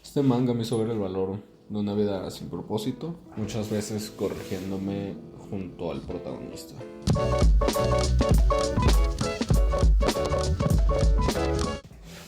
Este manga me hizo ver el valor de una vida sin propósito, muchas veces corrigiéndome junto al protagonista.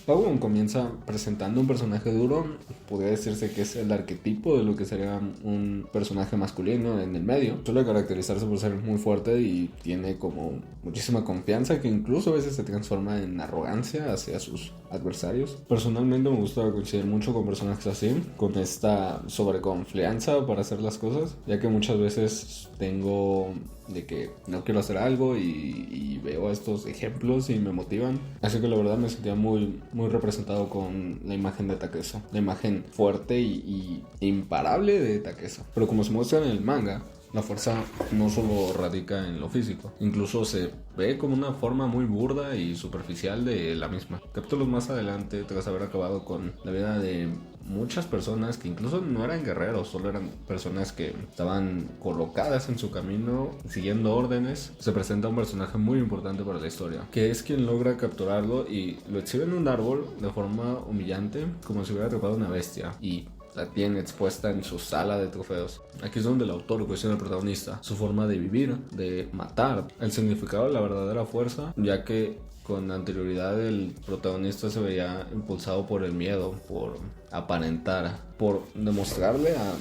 Pagon comienza presentando un personaje duro, podría decirse que es el arquetipo de lo que sería un personaje masculino en el medio. Suele caracterizarse por ser muy fuerte y tiene como muchísima confianza que incluso a veces se transforma en arrogancia hacia sus adversarios. Personalmente me gusta coincidir mucho con personajes así, con esta sobreconfianza para hacer las cosas, ya que muchas veces tengo de que no quiero hacer algo y veo estos ejemplos y me motivan. Así que la verdad me sentía muy representado con la imagen de Takezo, la imagen fuerte y imparable de Takezo. Pero como se muestra en el manga, la fuerza no solo radica en lo físico, incluso se ve como una forma muy burda y superficial de la misma. Capítulos más adelante, tras haber acabado con la vida de muchas personas que incluso no eran guerreros, solo eran personas que estaban colocadas en su camino siguiendo órdenes, se presenta un personaje muy importante para la historia, que es quien logra capturarlo y lo exhibe en un árbol de forma humillante, como si hubiera atrapado una bestia, y la tiene expuesta en su sala de trofeos. Aquí es donde el autor cuestiona al protagonista, su forma de vivir, de matar, el significado de la verdadera fuerza, ya que con anterioridad el protagonista se veía impulsado por el miedo, por aparentar, por demostrarle a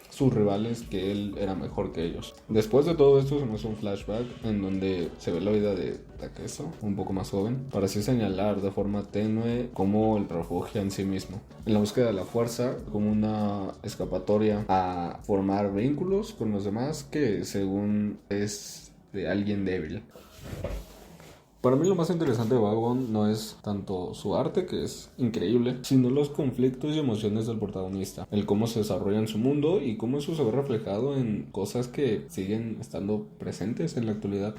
sus rivales que él era mejor que ellos. Después de todo esto se muestra un flashback en donde se ve la vida de Takezo, un poco más joven, para así señalar de forma tenue cómo él refugia en sí mismo, en la búsqueda de la fuerza como una escapatoria a formar vínculos con los demás que según es de alguien débil. Para mí lo más interesante de Vagabond no es tanto su arte, que es increíble, sino los conflictos y emociones del protagonista, el cómo se desarrolla en su mundo y cómo eso se ve reflejado en cosas que siguen estando presentes en la actualidad.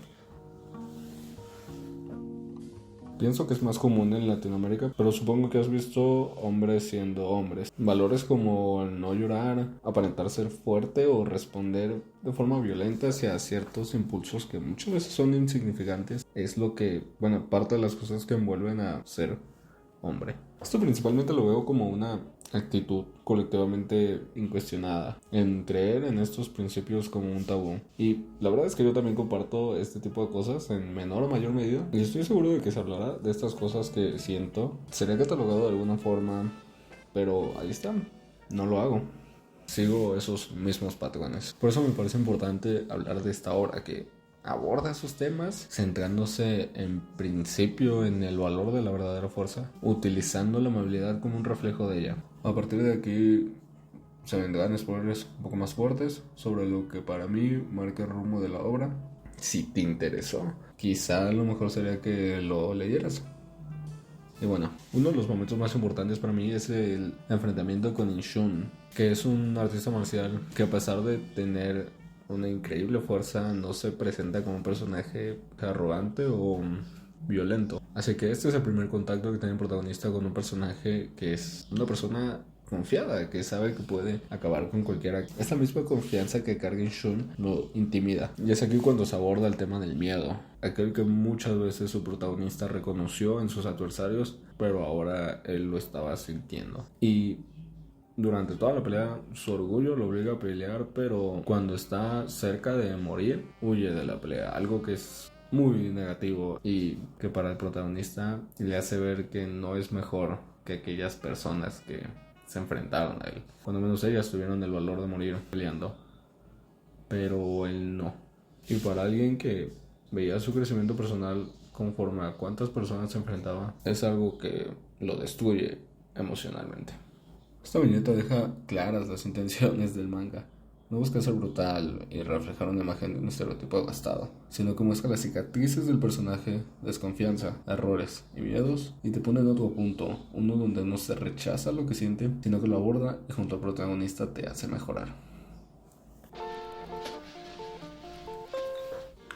Pienso que es más común en Latinoamérica, pero supongo que has visto hombres siendo hombres. Valores como el no llorar, aparentar ser fuerte o responder de forma violenta hacia ciertos impulsos que muchas veces son insignificantes es lo que, bueno, parte de las cosas que envuelven a ser hombre. Esto principalmente lo veo como una actitud colectivamente incuestionada en creer en estos principios como un tabú, y la verdad es que yo también comparto este tipo de cosas en menor o mayor medida, y estoy seguro de que se hablará de estas cosas que siento, sería catalogado de alguna forma, pero ahí está, no lo hago, sigo esos mismos patrones. Por eso me parece importante hablar de esta obra que aborda esos temas centrándose en principio en el valor de la verdadera fuerza, utilizando la amabilidad como un reflejo de ella. A partir de aquí se vendrán spoilers un poco más fuertes sobre lo que para mí marca el rumbo de la obra. Si te interesó, quizá lo mejor sería que lo leyeras. Y bueno, uno de los momentos más importantes para mí es el enfrentamiento con Inshun, que es un artista marcial que, a pesar de tener una increíble fuerza, no se presenta como un personaje arrogante o violento. Así que este es el primer contacto que tiene el protagonista con un personaje que es una persona confiada, que sabe que puede acabar con cualquiera. Esta misma confianza que carga Inshun lo intimida. Y es aquí cuando se aborda el tema del miedo, aquel que muchas veces su protagonista reconoció en sus adversarios, pero ahora él lo estaba sintiendo. Y durante toda la pelea, su orgullo lo obliga a pelear, pero cuando está cerca de morir, huye de la pelea. Algo que es muy negativo y que para el protagonista le hace ver que no es mejor que aquellas personas que se enfrentaron a él. Cuando menos ellas tuvieron el valor de morir peleando, pero él no. Y para alguien que veía su crecimiento personal conforme a cuántas personas se enfrentaba, es algo que lo destruye emocionalmente. Esta viñeta deja claras las intenciones del manga. No busca ser brutal y reflejar una imagen de un estereotipo gastado, sino que muestra las cicatrices del personaje, desconfianza, errores y miedos, y te pone en otro punto, uno donde no se rechaza lo que siente, sino que lo aborda y junto al protagonista te hace mejorar.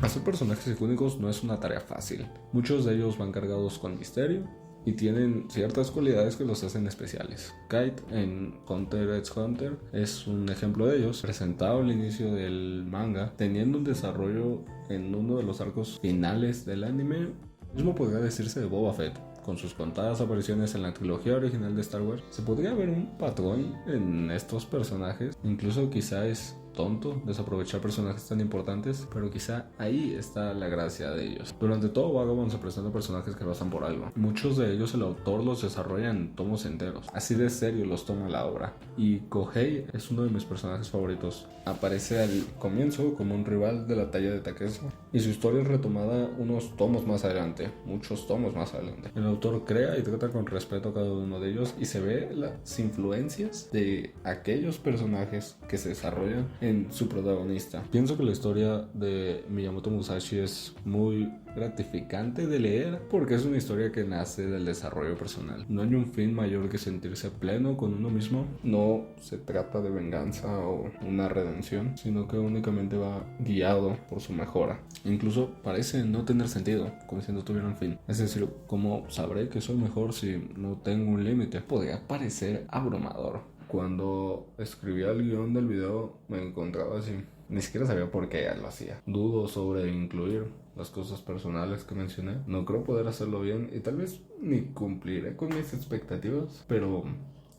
Hacer personajes icónicos no es una tarea fácil. Muchos de ellos van cargados con misterio y tienen ciertas cualidades que los hacen especiales. Kite en Hunter x Hunter es un ejemplo de ellos, presentado al inicio del manga, teniendo un desarrollo en uno de los arcos finales del anime. Mismo podría decirse de Boba Fett, con sus contadas apariciones en la trilogía original de Star Wars, se podría ver un patrón en estos personajes. Incluso quizá es tonto desaprovechar personajes tan importantes, pero quizá ahí está la gracia de ellos. Durante todo Vagabond se presentan personajes que pasan por algo. Muchos de ellos el autor los desarrolla en tomos enteros. Así de serio los toma la obra. Y Kohei es uno de mis personajes favoritos. Aparece al comienzo como un rival de la talla de Takeshi, y su historia es retomada unos tomos más adelante, muchos tomos más adelante. El autor crea y trata con respeto a cada uno de ellos, y se ve las influencias de aquellos personajes que se desarrollan en su protagonista. Pienso que la historia de Miyamoto Musashi es muy gratificante de leer, porque es una historia que nace del desarrollo personal. No hay un fin mayor que sentirse pleno con uno mismo. No se trata de venganza o una redención, sino que únicamente va guiado por su mejora. Incluso parece no tener sentido, como si no tuviera un fin. Es decir, ¿cómo sabré que soy mejor si no tengo un límite? Podría parecer abrumador. Cuando escribía el guión del video me encontraba así. Ni siquiera sabía por qué lo hacía. Dudo sobre incluir las cosas personales que mencioné. No creo poder hacerlo bien y tal vez ni cumpliré con mis expectativas, pero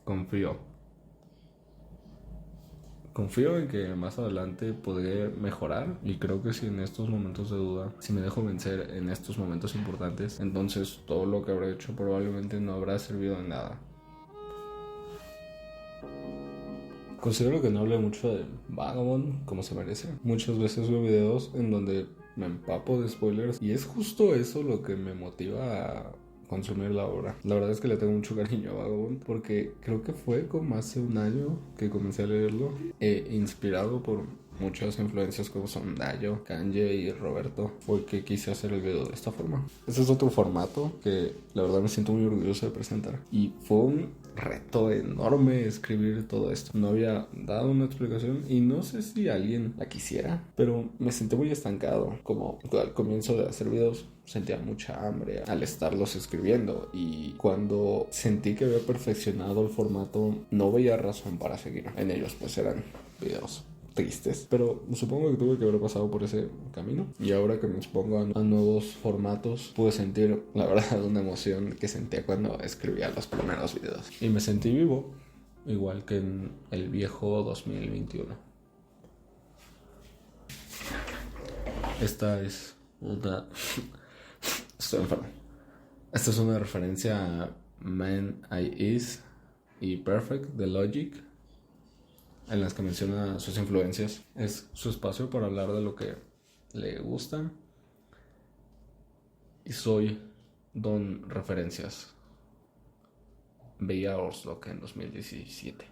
confío. Confío en que más adelante podré mejorar, y creo que si en estos momentos de duda, si me dejo vencer en estos momentos importantes, entonces todo lo que habré hecho probablemente no habrá servido de nada. Considero que no hablé mucho de Vagabond como se merece. Muchas veces veo videos en donde me empapo de spoilers, y es justo eso lo que me motiva a consumir la obra. La verdad es que le tengo mucho cariño a Vagabond, porque creo que fue como hace un año que comencé a leerlo, inspirado por muchas influencias como son Dayo, Kanye y Roberto, fue que quise hacer el video de esta forma. Ese es otro formato que la verdad me siento muy orgulloso de presentar, y fue un reto enorme escribir todo esto. No había dado una explicación y no sé si alguien la quisiera, pero me sentí muy estancado. Como al comienzo de hacer videos sentía mucha hambre al estarlos escribiendo, y cuando sentí que había perfeccionado el formato no veía razón para seguir en ellos, pues eran videos tristes, pero supongo que tuve que haber pasado por ese camino, y ahora que me expongo a nuevos formatos pude sentir la verdad una emoción que sentía cuando escribía los primeros videos, y me sentí vivo, igual que en el viejo 2021. Esta es una... Estoy enfermo. Esta es una referencia a Man I Is y Perfect de Logic, en las que menciona sus influencias. Es su espacio para hablar de lo que le gusta, y soy don referencias. Veía Oslo en 2017.